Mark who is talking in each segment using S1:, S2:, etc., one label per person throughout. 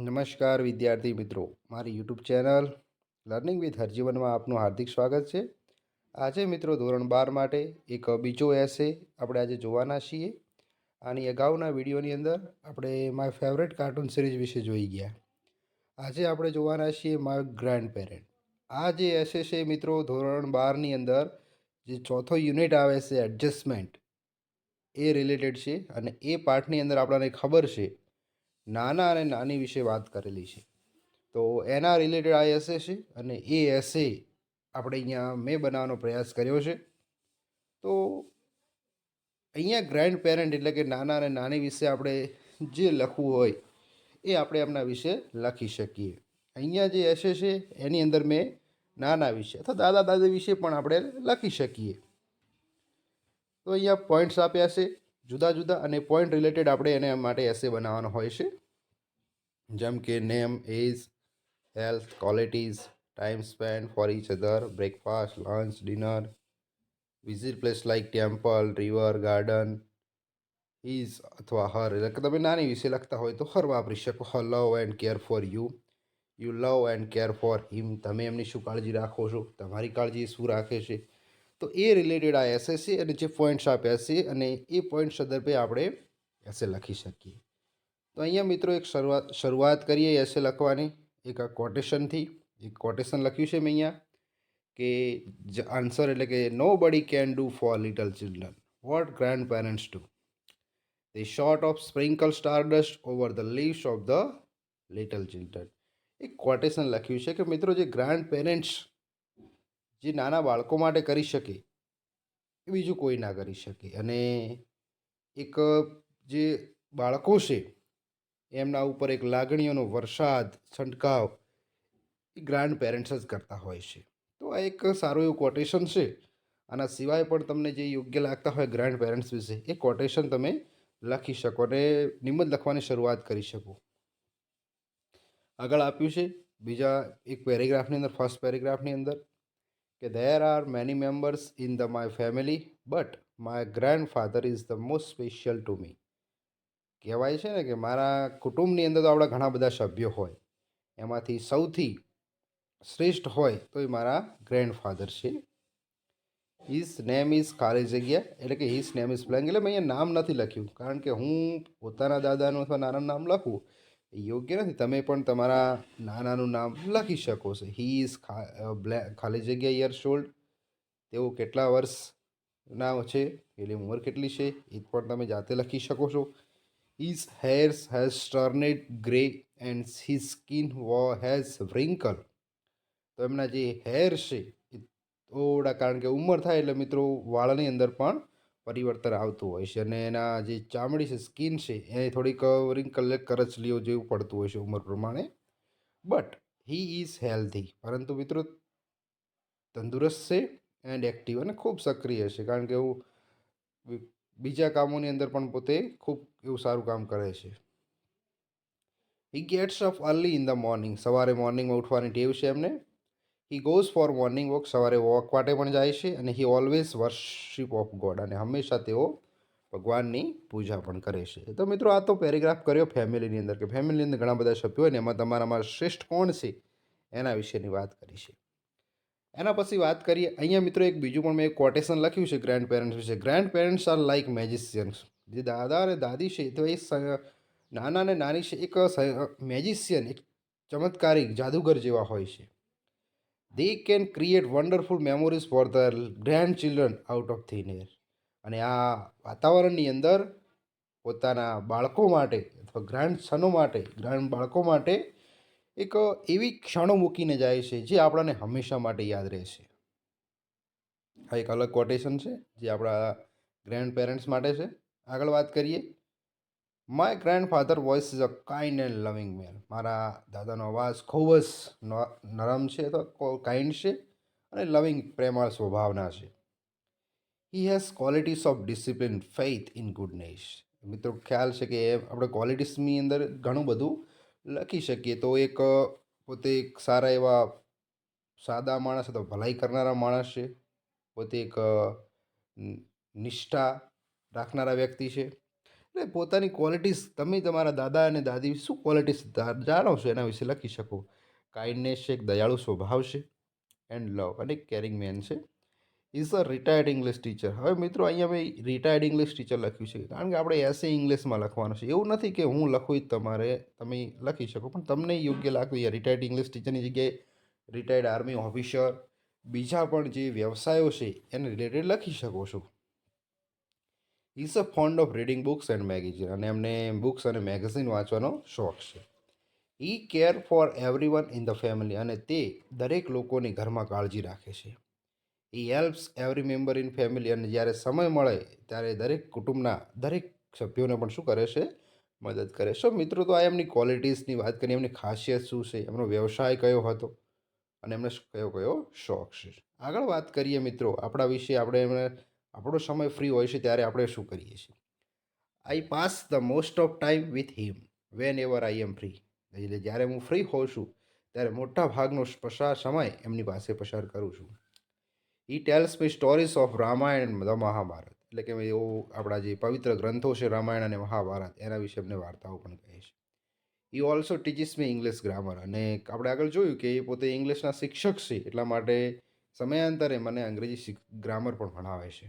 S1: નમસ્કાર વિદ્યાર્થી મિત્રો, મારી યુટ્યુબ ચેનલ લર્નિંગ વિથ હરજીવનમાં આપનું હાર્દિક સ્વાગત છે. આજે મિત્રો ધોરણ 12 માટે એક બીજો એસે આપણે આજે જોવાના છીએ. આની અગાઉના વિડીયોની અંદર આપણે માય ફેવરેટ કાર્ટૂન સિરીઝ વિશે જોઈ ગયા. આજે આપણે જોવાના છીએ માય ગ્રેન્ડ પેરેન્ટ. આ જે એસે છે મિત્રો, ધોરણ 12ની અંદર જે ચોથો યુનિટ આવે છે એડજસ્ટમેન્ટ, એ રિલેટેડ છે. અને એ પાઠની અંદર આપણને ખબર છે નાના અને નાની વિશે વાત કરેલી છે. તો એના રિલેટેડ આ એસે છે અને એ એસે આપણે અહીંયા મેં બનાવવાનો પ્રયાસ કર્યો છે. તો અહીંયા ગ્રેન્ડ પેરેન્ટ એટલે કે નાના અને નાની વિશે આપણે જે લખવું હોય એ આપણે એમના વિશે લખી શકીએ. અહીંયા જે એસે છે એની અંદર મેં નાના વિશે અથવા દાદા દાદી વિશે પણ આપણે લખી શકીએ. તો અહીંયા પોઈન્ટ્સ આપ્યા છે જુદા જુદા, અને પોઈન્ટ રિલેટેડ આપણે એને માટે એસે બનાવવાનો હોય છે. જેમ કે name, age, health, qualities, time spend for each other, breakfast, lunch, dinner, visit place like temple, river, garden, his અથવા હર. એટલે કે તમે નાની વિશે લખતા હોય તો હર વાપરી શકો. Her love and care for you, you love and care for him. તમે એમની શું કાળજી રાખો છો, તમારી કાળજી શું રાખે છે. તો એ રિલેટેડ આ એસે છે અને જે પોઈન્ટ્સ આપ્યા છે અને એ પોઈન્ટ સંદર્ભે આપણે એસે લખી શકીએ. તો અહીંયા મિત્રો એક શરૂઆત કરીએ એસે લખવાની એક કોટેશનથી. એક કોટેશન લખ્યું છે મેં અહીંયા કે આન્સર એટલે કે nobody can do for little children what grandparents do. They sort of sprinkle stardust over the leaves of the little children. એક કોટેશન લખ્યું છે કે મિત્રો જે ગ્રાન્ડ પેરેન્ટ્સ જે નાના બાળકો માટે કરી શકે એ બીજું કોઈ ના કરી શકે. અને એક જે બાળકો છે એમના ઉપર એક લાગણીઓનો વરસાદ, છંટકાવ એ ગ્રાન્ડ પેરેન્ટ્સ જ કરતા હોય છે. તો આ એક સારું એવું કોટેશન છે. આના સિવાય પણ તમને જે યોગ્ય લાગતા હોય ગ્રાન્ડ પેરેન્ટ્સ વિશે એ કોટેશન તમે લખી શકો અને નિબંધ લખવાની શરૂઆત કરી શકો. આગળ આપ્યું છે બીજા એક પેરેગ્રાફની અંદર, ફર્સ્ટ પેરેગ્રાફની અંદર કે there are many members in the my family but my grandfather is the most special to me. કહેવાય છે ને કે મારા કુટુંબની અંદર તો આપણા ઘણા બધા સભ્યો હોય, એમાંથી સૌથી શ્રેષ્ઠ હોય તો એ મારા ગ્રેન્ડફાધર છે. હિઝ નેમ ઇઝ ખાલી જગ્યા, એટલે કે હિઝ નેમ ઇઝ બ્લેન્ક. એટલે મેં અહીંયા નામ નથી લખ્યું કારણ કે હું પોતાના દાદાનું અથવા નાનાનું નામ લખું એ યોગ્ય નથી. તમે પણ તમારા નાનાનું નામ લખી શકો છો. હી ઇઝ ખાલી જગ્યા યર્સ ઓલ્ડ, તેઓ કેટલા વર્ષના છે, એની ઉંમર કેટલી છે એ પણ તમે જાતે લખી શકો છો. His hairs has turned grey and his skin has wrinkle. તો એમના જે હેર છે એ થોડા, કારણ કે ઉંમર થાય એટલે મિત્રો વાળની અંદર પણ પરિવર્તન આવતું હોય છે અને એના જે ચામડી છે, સ્કિન છે, એ થોડીક વ્રિંકલ, કરચલીઓ જેવું પડતું હોય છે ઉંમર પ્રમાણે. બટ હી ઇઝ હેલ્ધી, પરંતુ મિત્રો તંદુરસ્ત છે એન્ડ એક્ટિવ, અને ખૂબ સક્રિય છે કારણ કે એવું બીજા કામોની અંદર પણ પોતે ખૂબ એવું સારું કામ કરે છે. હી gets up early in the morning, સવારે મોર્નિંગમાં ઉઠવાની ટેવ છે એમને. He goes four morning walk, સવારે વોક માટે પણ જાય છે. અને he always worship of God, અને હંમેશા તેઓ ભગવાનની પૂજા પણ કરે છે. તો મિત્રો આ તો પેરેગ્રાફ કર્યો ફેમિલીની અંદર, કે ફેમિલીની અંદર ઘણા બધા સભ્યો હોય ને એમાં તમારામાં શ્રેષ્ઠ કોણ છે એના વિશેની વાત કરી છે. એના પછી વાત કરીએ અહીંયા મિત્રો એક બીજું પણ મેં એક કોટેશન લખ્યું છે ગ્રેન્ડ પેરેન્ટ્સ વિશે. Grandparents are like magicians. જે દાદા અને દાદી છે તો એ નાના અને નાની છે એક મેજિશિયન, એક ચમત્કારિક જાદુગર જેવા હોય છે. They can create wonderful memories for the grandchildren out of thin air. અને આ વાતાવરણની અંદર પોતાના બાળકો માટે અથવા ગ્રાન્ડ સનો માટે, ગ્રાન્ડ બાળકો માટે એક એવી ક્ષણો મૂકીને જાય છે જે આપણને હંમેશા માટે યાદ રહેશે. આ એક અલગ કોટેશન છે જે આપણા ગ્રેન્ડ પેરેન્ટ્સ માટે છે. આગળ વાત કરીએ. My grandfather voice is a kind and loving man. મારા દાદાનો અવાજ ખૂબ જ નરમ છે અથવા કાઇન્ડ છે અને લવિંગ, પ્રેમાળ સ્વભાવના છે. He has qualities of discipline, faith in goodness. મિત્રો ખ્યાલ છે કે આપણે ક્વોલિટીઝની અંદર ઘણું બધું લખી શકીએ. તો એક પોતે એક સારા એવા સાદા માણસ અથવા ભલાઈ કરનારા માણસ છે, પોતે એક નિષ્ઠા રાખનારા વ્યક્તિ છે. એટલે એટલે પોતાની ક્વોલિટીઝ તમે તમારા દાદા અને દાદી વિશે શું ક્વોલિટીઝ જાણો છો એના વિશે લખી શકો. કાઇન્ડનેસ છે, એક દયાળુ સ્વભાવ છે, એન્ડ લવ અને કેરિંગ મેન છે. Is a retired English teacher. હવે મિત્રો અહીંયા મેં રિટાયર્ડ ઇંગ્લિશ ટીચર લખ્યું છે કારણ કે આપણે એસે ઇંગ્લિશમાં લખવાનું છે. એવું નથી કે હું લખું જ તમારે તમે લખી શકો, પણ તમને યોગ્ય લાગતું યા રિટાયર્ડ ઇંગ્લિશ ટીચરની જગ્યાએ રિટાયર્ડ આર્મી ઓફિસર, બીજા પણ જે વ્યવસાયો છે એને રિલેટેડ લખી શકો છો. Is a fond of reading books and magazine, અને એમને બુક્સ અને મેગેઝિન વાંચવાનો શોખ છે. He care for everyone in the family, અને તે દરેક લોકોની ઘરમાં કાળજી રાખે છે. He helps every member in family, અને જ્યારે સમય મળે ત્યારે દરેક કુટુંબના દરેક સભ્યોને પણ શું કરે છે, મદદ કરે છે. મિત્રો, તો આ એમની ક્વોલિટીઝની વાત કરીએ, એમની ખાસિયત શું છે, એમનો વ્યવસાય કયો હતો અને એમને કયો કયો શોખ છે. આગળ વાત કરીએ મિત્રો આપણા વિશે. આપણો સમય ફ્રી હોય છે ત્યારે આપણે શું કરીએ છીએ. I pass the most of time with him whenever I am free. એટલે જ્યારે હું ફ્રી હોઉં છું ત્યારે મોટા ભાગનો સમય એમની પાસે પસાર કરું છું. He tells me stories of Ramayana the Mahabharata, એટલે કે એવું આપણા જે પવિત્ર ગ્રંથો છે રામાયણ અને મહાભારત, એના વિશે અમને વાર્તાઓ પણ કહે છે. ઈ ઓલ્સો ટીચિસ મી ઇંગ્લિશ ગ્રામર, અને આપણે આગળ જોયું કે એ પોતે ઇંગ્લિશના શિક્ષક છે, એટલા માટે સમયાંતરે મને અંગ્રેજી ગ્રામર પણ ભણાવે છે.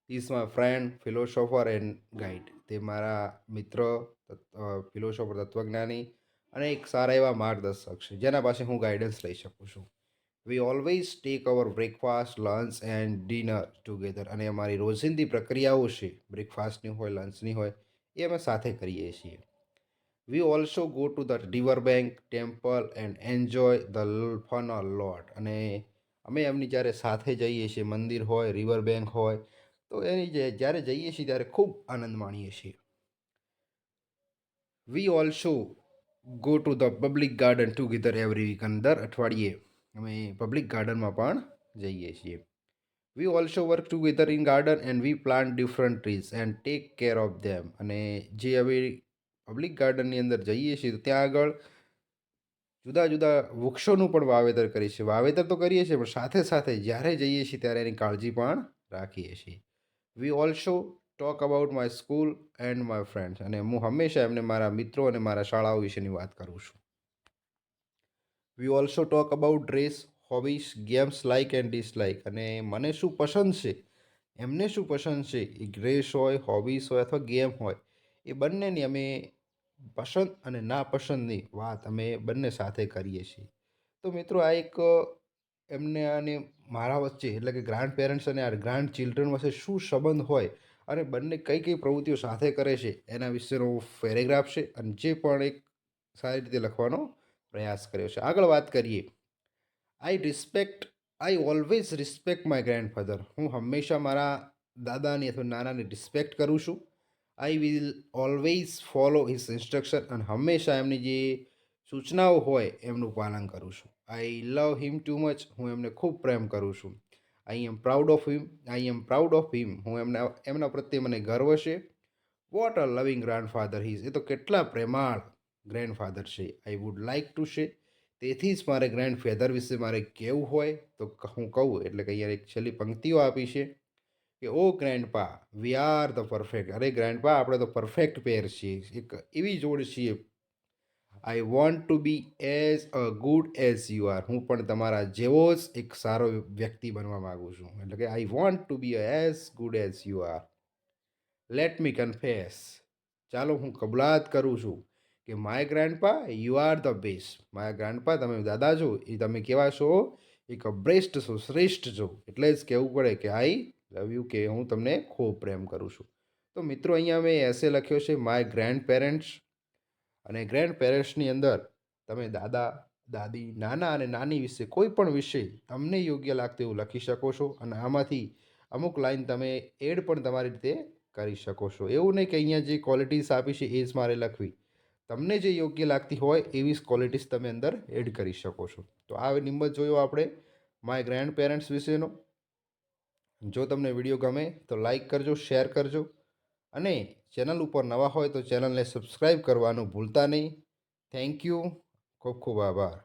S1: Is my friend, philosopher and guide. તે મારા મિત્ર, ફિલોસોફર, તત્વજ્ઞાની અને એક સારા એવા માર્ગદર્શક છે જેના પાસે હું ગાઈડન્સ લઈ શકું છું. We always take our breakfast, lunch and dinner together, અને અમારી રોજિંદી પ્રક્રિયાઓ છે, બ્રેકફાસ્ટની હોય, લંચની હોય, એ અમે સાથે કરીએ છીએ. We also go to the river bank, temple and enjoy the fun a lot, અને અમે એમની જ્યારે સાથે જઈએ છીએ, મંદિર હોય, રિવર બેંક હોય, તો એની જ્યારે જઈએ છીએ ત્યારે ખૂબ આનંદ માણીએ છીએ. We also go to the public garden together every week, અને દર અઠવાડિયે અમે પબ્લિક ગાર્ડનમાં પણ જઈએ છીએ. We also work together in garden and we plant different trees and take care of them, અને જે હવે પબ્લિક ગાર્ડનની અંદર જઈએ છીએ તો ત્યાં આગળ જુદા જુદા વૃક્ષોનું પણ વાવેતર કરીએ છીએ. વાવેતર તો કરીએ છીએ, પણ સાથે સાથે જ્યારે જઈએ છીએ ત્યારે એની કાળજી પણ રાખીએ છીએ. We also talk about my school and my friends, અને હું હંમેશા એમને મારા મિત્રો અને મારા શાળાઓ વિશેની વાત કરું છું. We also talk about dress, hobbies, games like and dislike, અને મને શું પસંદ છે, એમને શું પસંદ છે, એ ડ્રેસ હોય, હોબીઝ હોય અથવા ગેમ હોય, એ બંનેની અમે પસંદ અને નાપસંદની વાત અમે બંને સાથે કરીએ છીએ. તો મિત્રો, આ એક એમને અને મારા વચ્ચે, એટલે કે ગ્રાન્ડ પેરેન્ટ્સ અને આ ગ્રાન્ડ ચિલ્ડ્રન વચ્ચે શું સંબંધ હોય અને બંને કઈ કઈ પ્રવૃત્તિઓ સાથે કરે છે એના વિશેનો પેરેગ્રાફ છે, અને જે પણ એક સારી રીતે લખવાનો પ્રયાસ કર્યો છે. આગળ વાત કરીએ. I always respect my grandfather. હું હંમેશા મારા દાદાની અથવા નાનાની રિસ્પેક્ટ કરું છું. I will always follow his instruction, અને હંમેશા એમની જે સૂચનાઓ હોય એમનું પાલન કરું છું. આઈ લવ હિમ ટુ મચ. હું એમને ખૂબ પ્રેમ કરું છું. આઈ એમ પ્રાઉડ ઓફ હિમ. હું એમના પ્રત્યે મને ગર્વ છે. વોટ અ લવિંગ ગ્રાન્ડફાધર હિઝ. એ તો કેટલા પ્રેમાળ ગ્રેન્ડફાધર છે. I would like to say. તેથી જ મારે ગ્રેન્ડફાધર વિશે મારે કહેવું હોય તો હું કહું, એટલે કે અહીંયા એક છેલ્લી પંક્તિઓ આપી છે કે ઓ ગ્રેન્ડપા, વી આર ધ પરફેક્ટ. અરે ગ્રેન્ડપા, આપણે તો પરફેક્ટ પેર છીએ, એક એવી જોડ છીએ. I want to be as a good as you are. હું પણ તમારા જેવો જ એક સારો વ્યક્તિ બનવા માગું છું. એટલે કે I want to be as good as you are. Let me confess. ચાલો હું કબૂલાત કરું છું કે my grandpa, you are the best. મારા ગ્રેન્ડપા, તમે દાદા છો, એ તમે કેવા છો, એક બેસ્ટ છો, શ્રેષ્ઠ છો. એટલે જ કહેવું પડે કે આઈ લવ યુ, કે હું તમને ખૂબ પ્રેમ કરું છું. તો મિત્રો, અહીંયા મેં એસે લખ્યો છે માય ગ્રેન્ડ પેરેન્ટ્સ, અને ગ્રેન્ડ પેરેન્ટ્સની અંદર તમે દાદા, દાદી, નાના અને નાની વિશે કોઈ પણ વિષય તમને યોગ્ય લાગતું એવું લખી શકો છો, અને આમાંથી અમુક લાઈન તમે એડ પણ તમારી રીતે કરી શકો છો. એવું નહીં કે અહીંયા જે ક્વોલિટીઝ આપી છે એ જ મારે લખવી. તમને જે યોગ્ય લાગતી હોય એવી જ ક્વોલિટીઝ તમે અંદર એડ કરી શકો છો. તો આ નિબંધ જોયો આપણે માય ગ્રેન્ડ પેરેન્ટ્સ વિશેનો. જો તમને વિડીયો ગમે તો લાઈક કરજો, શેર કરજો, અને ચેનલ ઉપર નવા હોય તો ચેનલને સબસ્ક્રાઈબ કરવાનું ભૂલતા નહીં. Thank you. ખૂબ ખૂબ આભાર.